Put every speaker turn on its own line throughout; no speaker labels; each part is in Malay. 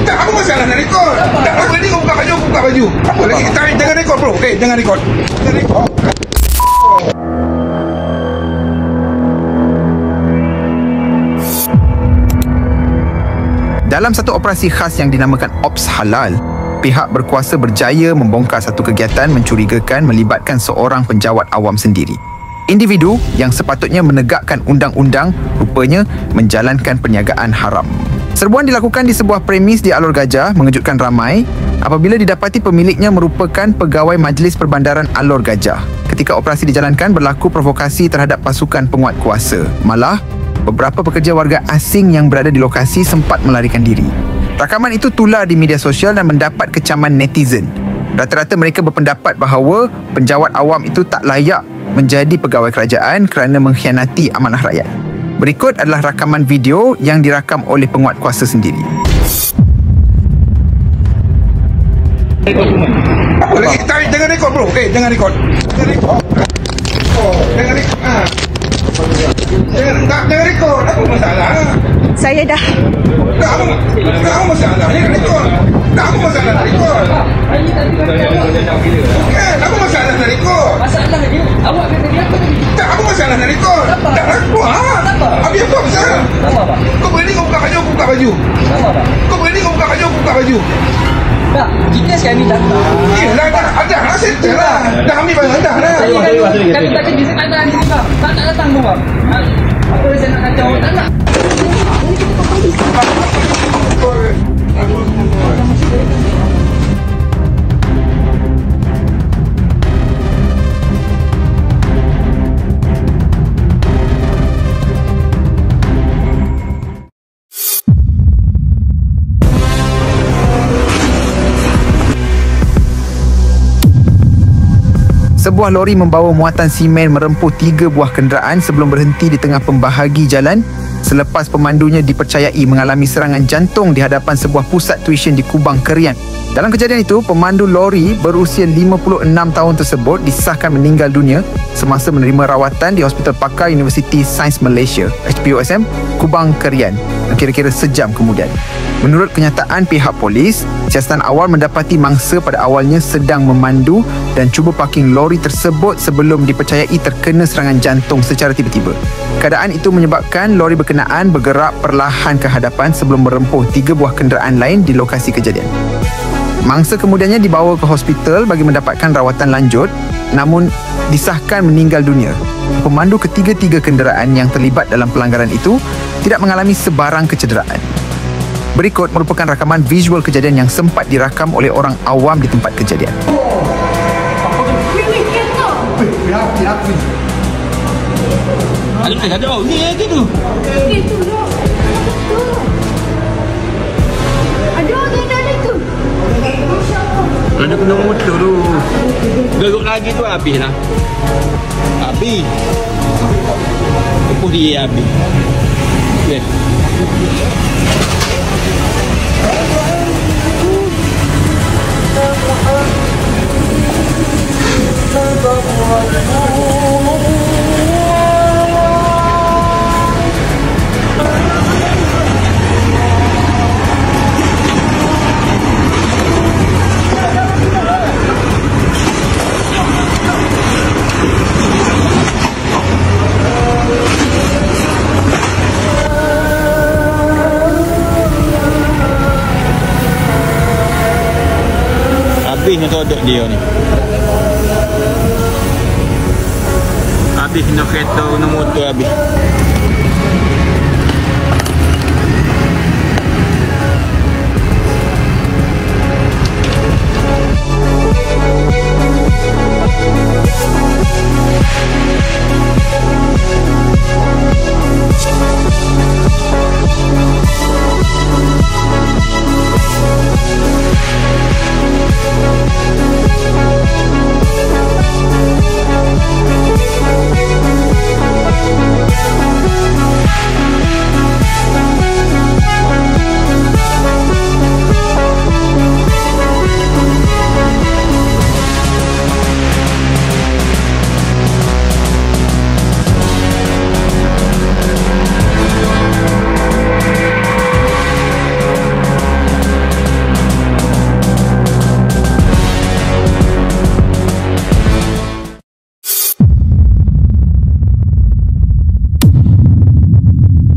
Tak, apa masalah nak rekod? Tak, apa ni kau buka baju. Apa lagi? Jangan rekod bro. Jangan rekod.
Dalam satu operasi khas yang dinamakan Ops Halal, pihak berkuasa berjaya membongkar satu kegiatan mencurigakan melibatkan seorang penjawat awam sendiri. Individu yang sepatutnya menegakkan undang-undang rupanya menjalankan perniagaan haram. Serbuan dilakukan di sebuah premis di Alor Gajah mengejutkan ramai apabila didapati pemiliknya merupakan pegawai Majlis Perbandaran Alor Gajah. Ketika operasi dijalankan, berlaku provokasi terhadap pasukan penguat kuasa. Malah, beberapa pekerja warga asing yang berada di lokasi sempat melarikan diri. Rakaman itu tular di media sosial dan mendapat kecaman netizen. Rata-rata mereka berpendapat bahawa penjawat awam itu tak layak menjadi pegawai kerajaan kerana mengkhianati amanah rakyat. Berikut adalah rakaman video yang dirakam oleh penguat kuasa sendiri.
Apa lagi? Jangan rekod bro. Jangan rekod. Jangan rekod. Jangan rekod. Apa masalah?
Saya dah.
Tak apa masalah. Ni rekod. Tak apa masalah nak rekod. Bukan. Apa masalah nak rekod?
Masalah dia. Awak kata dia apa tadi?
Tak apa masalah nak rekod. Tak rekod. Habis apa masalah? Kau berani kau buka baju. Kau berani kau buka baju.
Tak, kita sekarang ni datang.
Yelah, dah lah, settle lah. Dah ambil barang dah lah.
Kami tak kerja, saya tak ada bang. Tak nak datang tu bang. Apa saya nak kacau, tak nak.
Sebuah lori membawa muatan simen merempuh 3 buah kenderaan sebelum berhenti di tengah pembahagi jalan selepas pemandunya dipercayai mengalami serangan jantung di hadapan sebuah pusat tuition di Kubang Kerian. Dalam kejadian itu, pemandu lori berusia 56 tahun tersebut disahkan meninggal dunia semasa menerima rawatan di Hospital Pakar Universiti Sains Malaysia HPUSM Kubang Kerian kira-kira sejam kemudian. Menurut kenyataan pihak polis, siasatan awal mendapati mangsa pada awalnya sedang memandu dan cuba parking lori tersebut sebelum dipercayai terkena serangan jantung secara tiba-tiba. Keadaan itu menyebabkan lori berkenaan bergerak perlahan ke hadapan sebelum merempuh 3 buah kenderaan lain di lokasi kejadian. Mangsa kemudiannya dibawa ke hospital bagi mendapatkan rawatan lanjut, namun disahkan meninggal dunia. Pemandu ketiga-tiga kenderaan yang terlibat dalam pelanggaran itu tidak mengalami sebarang kecederaan. Berikut merupakan rakaman visual kejadian yang sempat dirakam oleh orang awam di tempat kejadian.
Ada ni aja tu.
Itu lah. Ada tu.
Ada kena motor tu. Geruk lagi tu habis lah. Habis. Tepuk dia habis. Okay. Habis nak todok dia ni. Habis nak kereta, nak motor habis.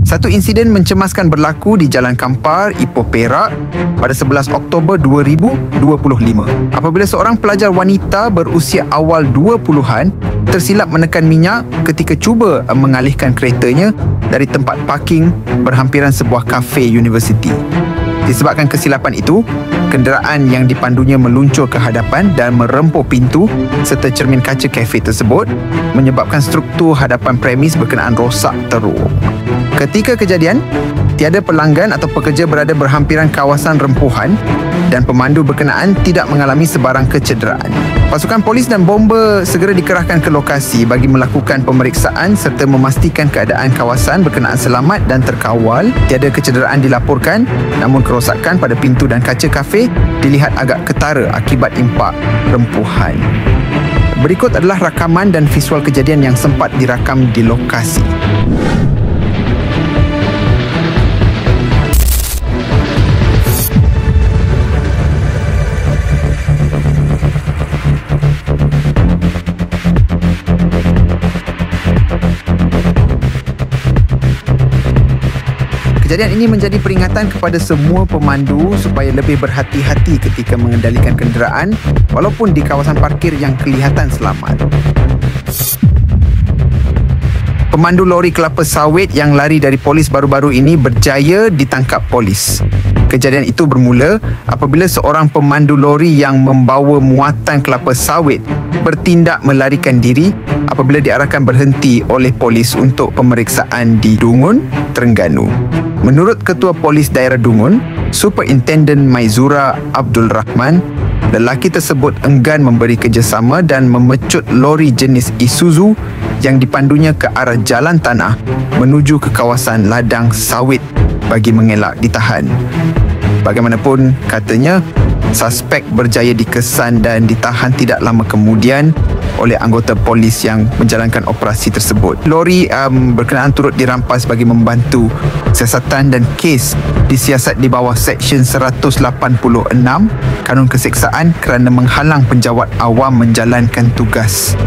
Satu insiden mencemaskan berlaku di Jalan Kampar, Ipoh, Perak pada 11 Oktober 2025 apabila seorang pelajar wanita berusia awal 20-an tersilap menekan minyak ketika cuba mengalihkan keretanya dari tempat parking berhampiran sebuah kafe universiti. Disebabkan kesilapan itu, kenderaan yang dipandunya meluncur ke hadapan dan merempuh pintu serta cermin kaca kafe tersebut, menyebabkan struktur hadapan premis berkenaan rosak teruk. Ketika kejadian, tiada pelanggan atau pekerja berada berhampiran kawasan rempuhan dan pemandu berkenaan tidak mengalami sebarang kecederaan. Pasukan polis dan bomba segera dikerahkan ke lokasi bagi melakukan pemeriksaan serta memastikan keadaan kawasan berkenaan selamat dan terkawal. Tiada kecederaan dilaporkan, namun kerosakan pada pintu dan kaca kafe dilihat agak ketara akibat impak rempuhan. Berikut adalah rakaman dan visual kejadian yang sempat dirakam di lokasi. Kejadian ini menjadi peringatan kepada semua pemandu supaya lebih berhati-hati ketika mengendalikan kenderaan walaupun di kawasan parkir yang kelihatan selamat. Pemandu lori kelapa sawit yang lari dari polis baru-baru ini berjaya ditangkap polis. Kejadian itu bermula apabila seorang pemandu lori yang membawa muatan kelapa sawit bertindak melarikan diri apabila diarahkan berhenti oleh polis untuk pemeriksaan di Dungun, Terengganu. Menurut Ketua Polis Daerah Dungun, Superintendent Maizura Abdul Rahman, lelaki tersebut enggan memberi kerjasama dan memecut lori jenis Isuzu yang dipandunya ke arah jalan tanah menuju ke kawasan ladang sawit bagi mengelak ditahan. Bagaimanapun, katanya, suspek berjaya dikesan dan ditahan tidak lama kemudian oleh anggota polis yang menjalankan operasi tersebut. Lori berkenaan turut dirampas bagi membantu siasatan dan kes disiasat di bawah Seksyen 186 Kanun Keseksaan kerana menghalang penjawat awam menjalankan tugas.